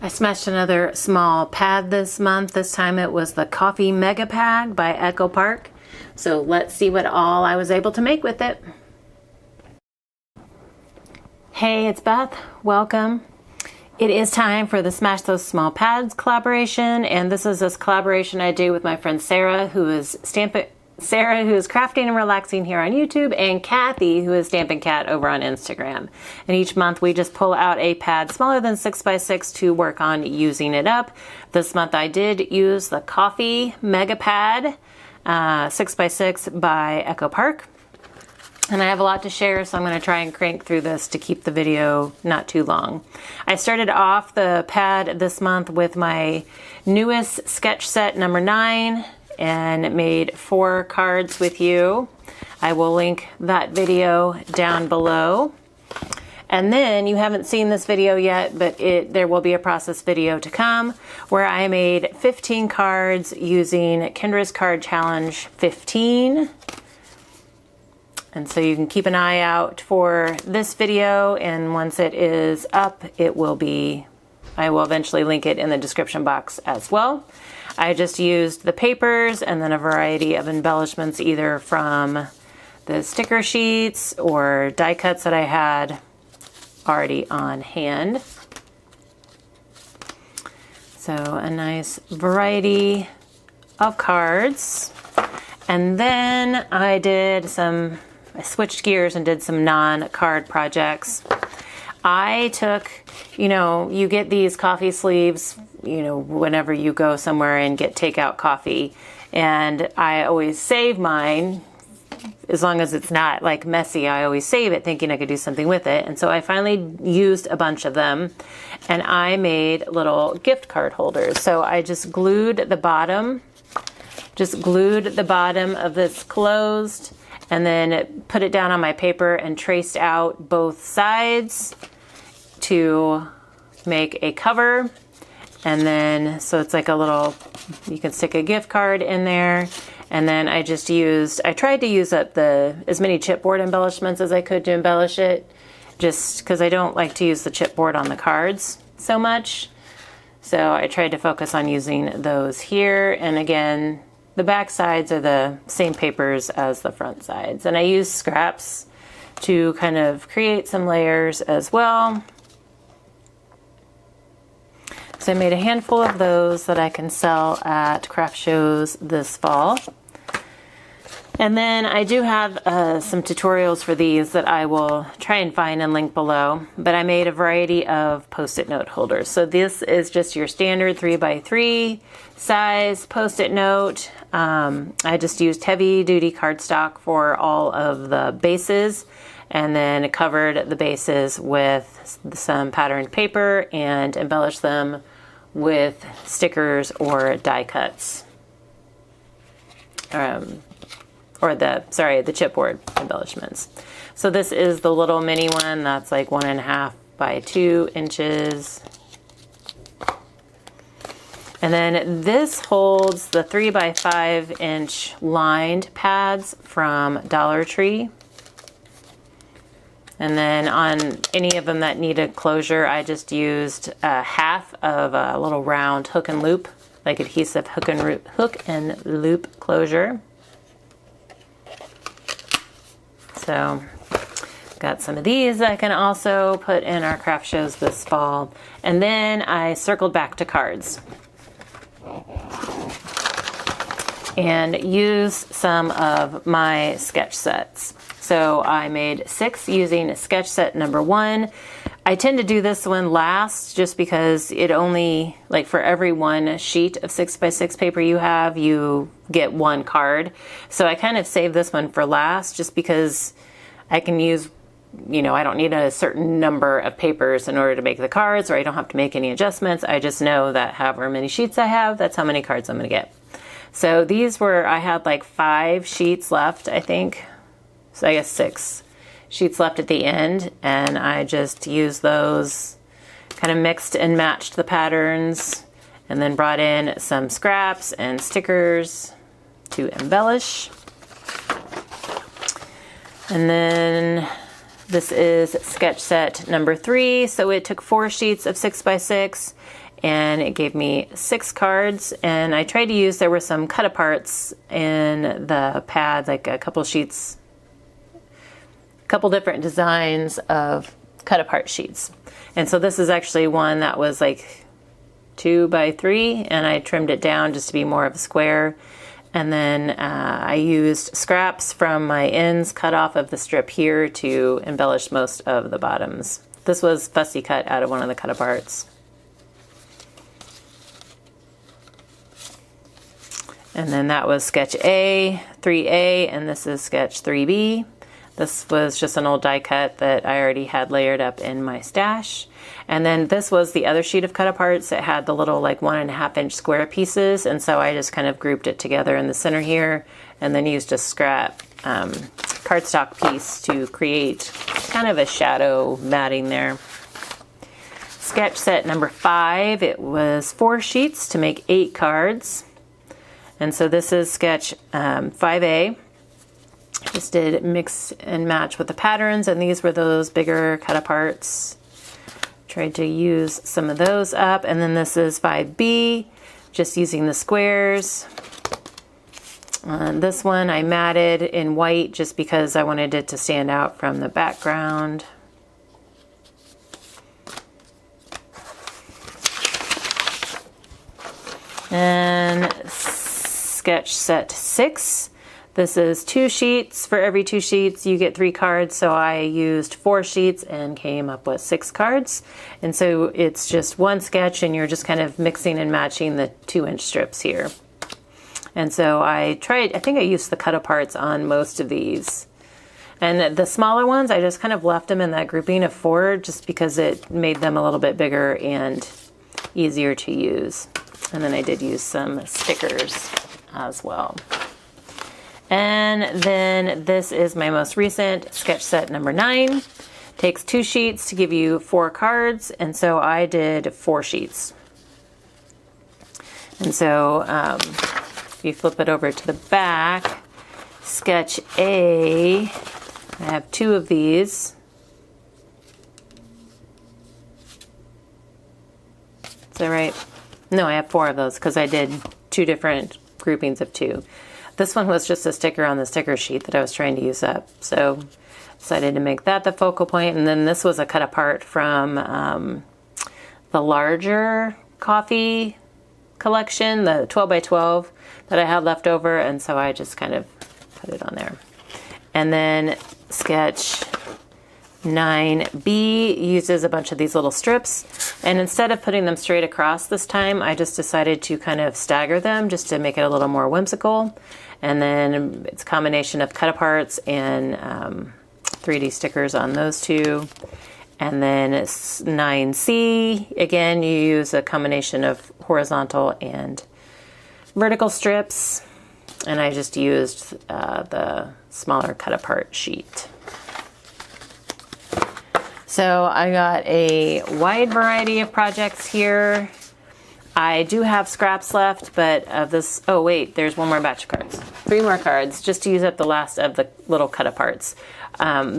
I smashed another small pad this month. This time it was the Coffee Mega Pad by Echo Park. So let's see what all I was able to make with it. Hey, it's Beth. Welcome. It is time for the Smash Those Small Pads collaboration, and this is collaboration I do with my friend Sarah, who is crafting and relaxing here on YouTube, and Kathy, who is Stampin' Cat over on Instagram. And each month we just pull out a pad smaller than 6x6 to work on using it up. This month I did use the Coffee Mega Pad 6x6 by Echo Park. And I have a lot to share, so I'm going to try and crank through this to keep the video not too long. I started off the pad this month with my newest sketch set number 9 and made 4 cards with you. I will link that video down below. And then you haven't seen this video yet, but there will be a process video to come where I made 15 cards using Kendra's Card Challenge 15. And so you can keep an eye out for this video, and once it is up, I will eventually link it in the description box as well. I just used the papers and then a variety of embellishments, either from the sticker sheets or die cuts that I had already on hand. So a nice variety of cards. And then I switched gears and did some non-card projects. I took, you get these coffee sleeves, whenever you go somewhere and get takeout coffee. And I always save mine, as long as it's not like messy, I always save it thinking I could do something with it. And so I finally used a bunch of them and I made little gift card holders. So I just glued the bottom of this closed, and then put it down on my paper and traced out both sides to make a cover. And then, so it's like you can stick a gift card in there. And then I tried to use up as many chipboard embellishments as I could to embellish it, just because I don't like to use the chipboard on the cards so much. So I tried to focus on using those here. And again, the back sides are the same papers as the front sides. And I used scraps to kind of create some layers as well. So I made a handful of those that I can sell at craft shows this fall. And then I do have some tutorials for these that I will try and find and link below. But I made a variety of Post-it note holders. So this is just your standard 3x3 size Post-it note. I just used heavy duty cardstock for all of the bases, and then covered the bases with some patterned paper and embellished them with stickers or die cuts. The chipboard embellishments. So this is the little mini one that's like 1.5 by 2 inches. And then this holds the 3x5 inch lined pads from Dollar Tree. And then on any of them that needed closure, I just used half of a little round hook and loop, like adhesive hook and loop closure. So got some of these I can also put in our craft shows this fall. And then I circled back to cards and use some of my sketch sets. So I made 6 using sketch set number 1. I tend to do this one last just because it only, like for every one sheet of 6x6 paper you get 1 card. So I kind of save this one for last just because I can use, I don't need a certain number of papers in order to make the cards, or I don't have to make any adjustments. I just know that however many sheets I have, that's how many cards I'm going to get. So I had like 5 sheets left, I think. So I guess 6 sheets left at the end, and I just used those, kind of mixed and matched the patterns, and then brought in some scraps and stickers to embellish. And then this is sketch set number 3. So it took 4 sheets of 6x6 and it gave me 6 cards. And I tried to use, there were some cut aparts in the pad, like a couple sheets, a couple different designs of cut apart sheets. And so this is actually one that was like 2 by 3, and I trimmed it down just to be more of a square. And then I used scraps from my ends cut off of the strip here to embellish most of the bottoms. This was fussy cut out of one of the cut aparts. And then that was sketch A, 3A, and this is sketch 3B. This was just an old die cut that I already had layered up in my stash. And then this was the other sheet of cut aparts. It had the little like 1.5 inch square pieces, and so I just kind of grouped it together in the center here, and then used a scrap cardstock piece to create kind of a shadow matting there. Sketch set number 5, it was 4 sheets to make 8 cards. And so this is sketch 5A. Just did mix and match with the patterns, and these were those bigger cut aparts. Tried to use some of those up. And then this is 5B, just using the squares. This one I matted in white just because I wanted it to stand out from the background. And sketch set 6. This is 2 sheets. For every 2 sheets, you get 3 cards. So I used 4 sheets and came up with 6 cards. And so it's just one sketch, and you're just kind of mixing and matching the 2-inch strips here. And so I think I used the cut aparts on most of these. And the smaller ones, I just kind of left them in that grouping of 4 just because it made them a little bit bigger and easier to use. And then I did use some stickers as well. And then this is my most recent sketch set number 9. Takes 2 sheets to give you 4 cards, and so I did 4 sheets. And so if you flip it over to the back, sketch A, I have 2 of these. Is that right? No, I have 4 of those because I did 2 different groupings of 2. This one was just a sticker on the sticker sheet that I was trying to use up. So decided to make that the focal point. And then this was a cut apart from the larger coffee collection, the 12 by 12 that I had left over. And so I just kind of put it on there. And then sketch 9B uses a bunch of these little strips, and instead of putting them straight across this time, I just decided to kind of stagger them just to make it a little more whimsical. And then it's a combination of cut aparts and 3D stickers on those 2. And then it's 9C, again, you use a combination of horizontal and vertical strips, and I just used the smaller cut apart sheet. So I got a wide variety of projects here. I do have scraps left, but of this, oh wait, there's one more batch of cards. 3 more cards just to use up the last of the little cut aparts.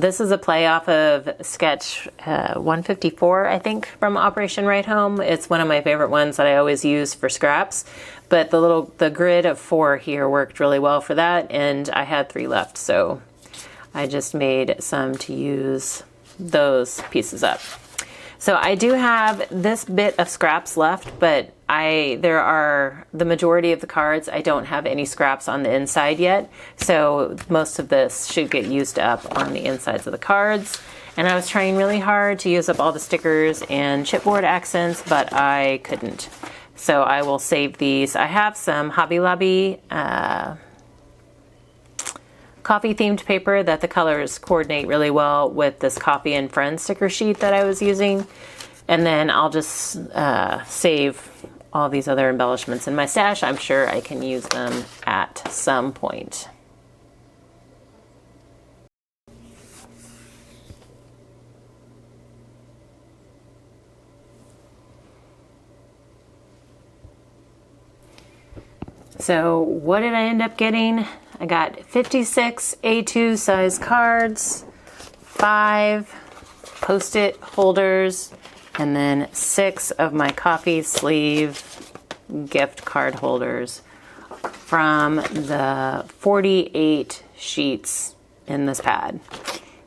This is a play off of sketch 154, I think, from Operation Right Home. It's one of my favorite ones that I always use for scraps, but the grid of 4 here worked really well for that, and I had 3 left, so I just made some to use those pieces up. So I do have this bit of scraps left, but there are the majority of the cards, I don't have any scraps on the inside yet. So most of this should get used up on the insides of the cards. And I was trying really hard to use up all the stickers and chipboard accents, but I couldn't. So I will save these. I have some Hobby Lobby coffee themed paper that the colors coordinate really well with this Coffee and Friends sticker sheet that I was using. And then I'll just save all these other embellishments in my stash. I'm sure I can use them at some point. So what did I end up getting? I got 56 A2 size cards, 5 Post-it holders, and then 6 of my coffee sleeve gift card holders from the 48 sheets in this pad.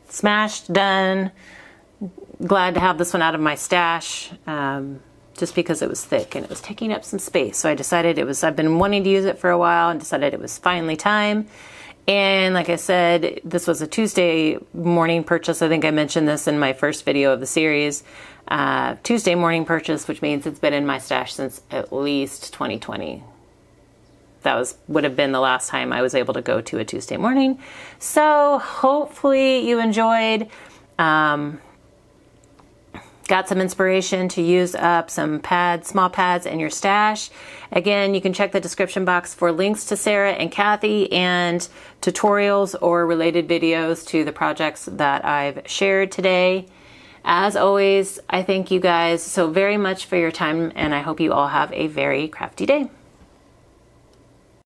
Smashed, done. Glad to have this one out of my stash, just because it was thick and it was taking up some space. So I decided I've been wanting to use it for a while and decided it was finally time. And like I said, this was a Tuesday morning purchase. I think I mentioned this in my first video of the series. Tuesday morning purchase, which means it's been in my stash since at least 2020. That would have been the last time I was able to go to a Tuesday morning. So hopefully you enjoyed. Got some inspiration to use up some pads, small pads in your stash. Again, you can check the description box for links to Sarah and Kathy and tutorials or related videos to the projects that I've shared today. As always, I thank you guys so very much for your time, and I hope you all have a very crafty day.